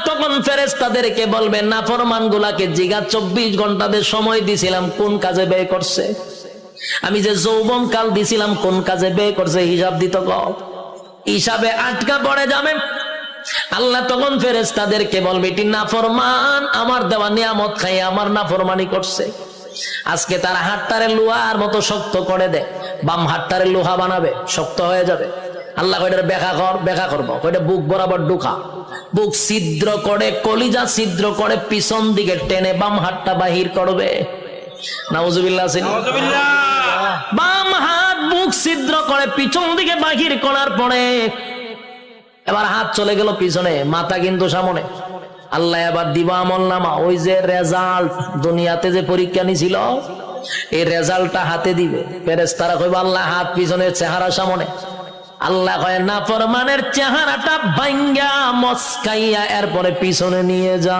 তখন ফেরেশতাদেরকে বলবে নাফরমান গুলাকে জিগা 24 ঘন্টাদের সময় দিছিলাম কোন কাজে ব্যয় করছে, আমি যে যৌবন কাল দিছিলাম কোন কাজে ব্যয় করছে, হিসাব দিত হিসাবে আটকা পড়ে যাবে। আল্লাহ তখন ফেরেশতাদেরকে বলবে এটি নাফরমান, আমার দেওয়া নিয়ামত খাই আমার নাফরমানি করছে। আজকে তার হাতটারে লোহার মতো শক্ত করে দেয়, বাম হাতটারে লোহা বানাবে, শক্ত হয়ে যাবে। আল্লাহ কয়টার ব্যাখ্যা করবো, কয়টা বুক বরাবর ঢুকা, বুক ছিদ্র করে, কলিজা ছিদ্র করে, পিছন দিকে টেনে বাম হাতটা বাহির করবে। নাউজুবিল্লাহ। বাম হাত বুক ছিদ্র করে পিছন দিকে বাহির করার পরে এবার হাত চলে গেল পিছনে, মাথা কিন্তু সামনে। আল্লাহ এবার দিবা আমল নামা, ওই যে রেজাল্ট দুনিয়াতে যে পরীক্ষা নিছিল এই রেজাল্টটা হাতে দিবে। ফেরেশতারা কইবে আল্লাহ হাত পিছনে চেহারা সামনে। আল্লাহ কয় নাফরমানের চেহারাটা ভাঙ্গা মস্কাইয়া এরপরে পিছনে নিয়ে যা।